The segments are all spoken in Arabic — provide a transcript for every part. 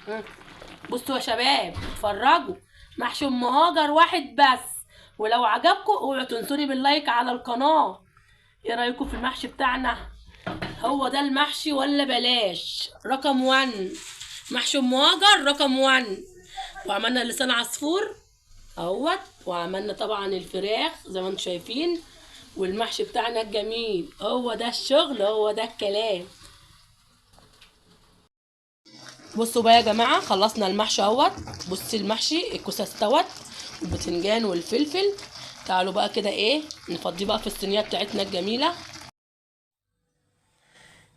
مم. بصوا يا شباب اتفرجوا، محشي ام هاجر واحد بس. ولو عجبكم اوعوا تنسوني باللايك على القناه. ايه رايكم في المحشي بتاعنا؟ هو ده المحشي ولا بلاش؟ رقم 1 محشي ام هاجر رقم 1. وعملنا لسان عصفور اهوت، وعملنا طبعا الفراخ زي ما انتم شايفين، والمحشي بتاعنا الجميل. هو ده الشغل، هو ده الكلام. بصوا بقى يا جماعه، خلصنا المحشي اهوت. بصي المحشي الكوسه استوت، البتنجان والفلفل. تعالوا بقى كده ايه نفضيه بقى في الصينيه بتاعتنا الجميله.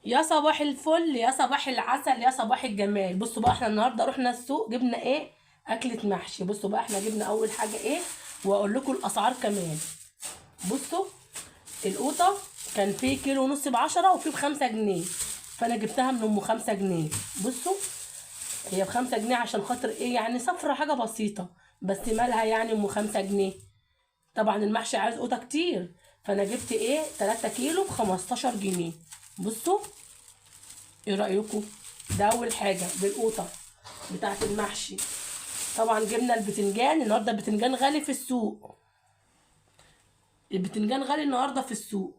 يا صباح الفل، يا صباح العسل، يا صباح الجمال. بصوا بقى احنا النهارده رحنا السوق جبنا ايه؟ اكله محشي. بصوا بقى احنا جبنا اول حاجه ايه، واقول لكم الاسعار كمان. بصوا القوطه كان في كيلو ونص ب10 وفي ب5 جنيه، فانا جبتها من ام 5 جنيه. بصوا هي ب5 جنيه عشان خاطر ايه يعني، صفرة حاجه بسيطه، بس مالها يعني ام 5 جنيه. طبعا المحشي عايز قوطه كتير، فانا جبت ايه 3 كيلو ب15 جنيه. بصوا ايه رأيكم؟ ده اول حاجة بالقوطة بتاعت المحشي. طبعا جبنا البتنجان، النهارده البتنجان غالي في السوق. البتنجان غالي النهارده في السوق.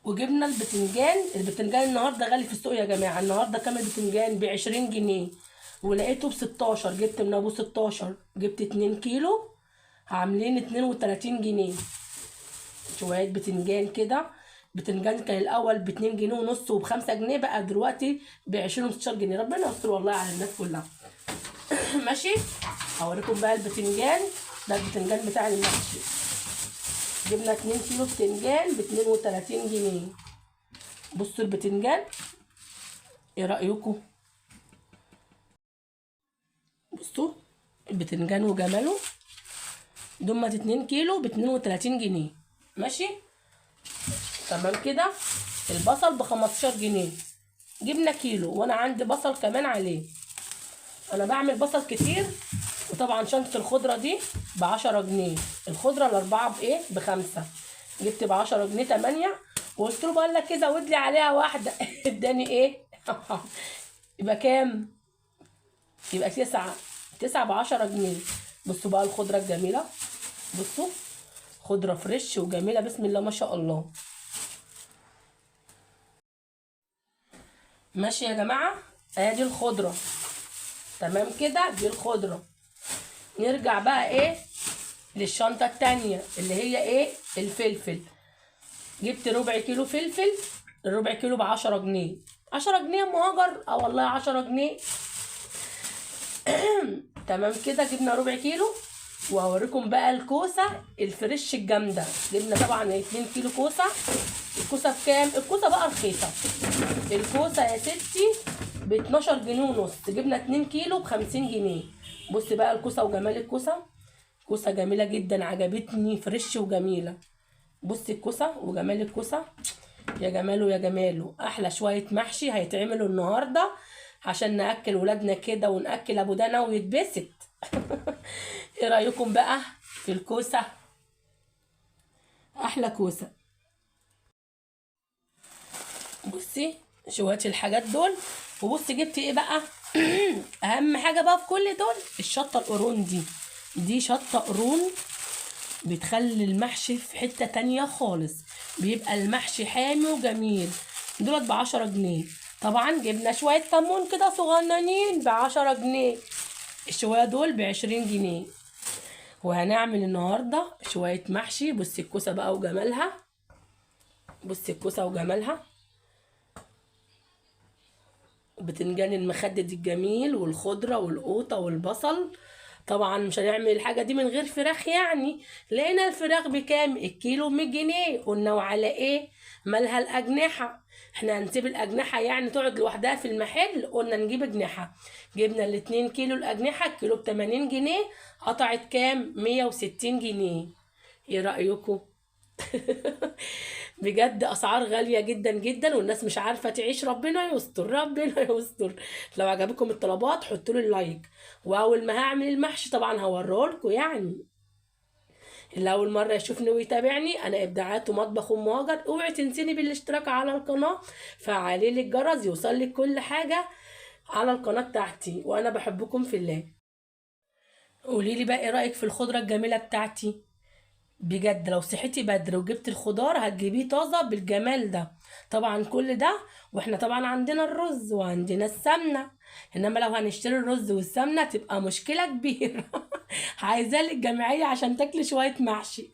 وجبنا البتنجان النهارده غالي في السوق يا جماعة. النهارده كام البتنجان؟ ب20 جنيه، ولقيته ب16. جبت من ابو 16، جبت 2 كيلو عاملين 32 جنيه. شوية بتنجان كده. بتنجان كان الأول ب2 جنيه ونص وب5 جنيه، بقى دلوقتي ب20 و16 جنيه. ربنا يستر والله على الناس كلها. ماشي. هوريكم بقى البتنجان. ده البتنجان بتاع المحشي. جبنا 2 كيلو بتنجان ب32 جنيه. بصوا البتنجان ايه رأيكم؟ بصوا البتنجان وجماله. دمت 2 كيلو ب32 جنيه. ماشي تمام كده. البصل ب15 جنيه. جبنا كيلو، وانا عندي بصل كمان عليه. انا بعمل بصل كتير. وطبعا شنطة الخضرة دي ب10 جنيه. الخضرة الاربعة بايه؟ ب5. جبت ب10 جنيه 8. وقلت له بقول لك كده زود لي عليها واحدة اداني ايه يبقى كام؟ يبقى 9. 9 ب10 جنيه. بصوا بقى الخضرة الجميلة. بصوا خضرة فريش وجميلة بسم الله ما شاء الله. ماشي يا جماعة، ادي الخضرة. تمام كده، دي الخضرة. نرجع بقى ايه للشنطة التانية اللي هي ايه؟ الفلفل. جبت ربع كيلو فلفل. الربع كيلو ب10 جنيه. 10 جنيه مهاجر؟ اه والله 10 جنيه. تمام كده، جبنا ربع كيلو. وهوريكم بقى الكوسة الفريش الجامدة. جبنا طبعا 2 كيلو كوسة. الكوسة بكام؟ الكوسة بقى رخيصة. الكوسة يا ستي ب12 جنيه ونص. جبنا 2 كيلو ب50 جنيه. بص بقى الكوسة وجمال الكوسة. كوسة جميلة جدا، عجبتني، فريش وجميلة. بصي الكوسة وجمال الكوسة. يا جماله يا جماله، احلى شوية محشي هيتعملوا النهاردة عشان نأكل ولادنا كده ونأكل ابو دانا ويتبسط. ايه رأيكم بقى في الكوسة؟ احلى كوسة. بصي شوية الحاجات دول. وبصي جبت ايه بقى؟ اهم حاجة بقى في كل دول الشطة القرون دي. دي شطة قرون بتخلي المحشي في حتة تانية خالص. بيبقى المحشي حامي وجميل. دولت ب10 جنيه. طبعا جبنا شوية كمون كده صغننين ب10 جنيه. الشوية دول ب20 جنيه. وهنعمل النهاردة شوية محشي. بصي الكوسة بقى وجمالها. بصي الكوسة وجمالها. بتنجان المخدد الجميل والخضرة والقوطة والبصل. طبعا مش هنعمل الحاجة دي من غير فراخ يعني. لقينا الفراخ بكام؟ الكيلو ب100 جنيه. قلنا وعلى ايه؟ مالها الأجنحة. احنا هنسيب الأجنحة يعني تقعد لوحدها في المحل؟ قلنا نجيب أجنحة. جبنا ال2 كيلو الأجنحة، الكيلو ب80 جنيه. قطعت كام؟ 160 جنيه. ايه رأيكم؟ بجد اسعار غاليه جدا جدا، والناس مش عارفه تعيش. ربنا يستر، ربنا يستر. لو عجبكم الطلبات حطوا لي اللايك. واول ما هعمل المحشي طبعا هوريه لكم يعني. اللي اول مره يشوفني ويتابعني، انا ابداعات ومطبخ ام هاجر. اوعي تنسيني بالاشتراك على القناه، فعلي لي الجرس يوصل لك كل حاجه على القناه بتاعتي، وانا بحبكم في الله. قولي لي بقى ايه رايك في الخضره الجميله بتاعتي؟ بجد لو صحيتي بدري وجبت الخضار هتجيبيه طازه بالجمال ده. طبعا كل ده واحنا طبعا عندنا الرز وعندنا السمنه، انما لو هنشتري الرز والسمنه تبقى مشكله كبيره. عايزاه لك جمعيه عشان تاكلي شويه محشي.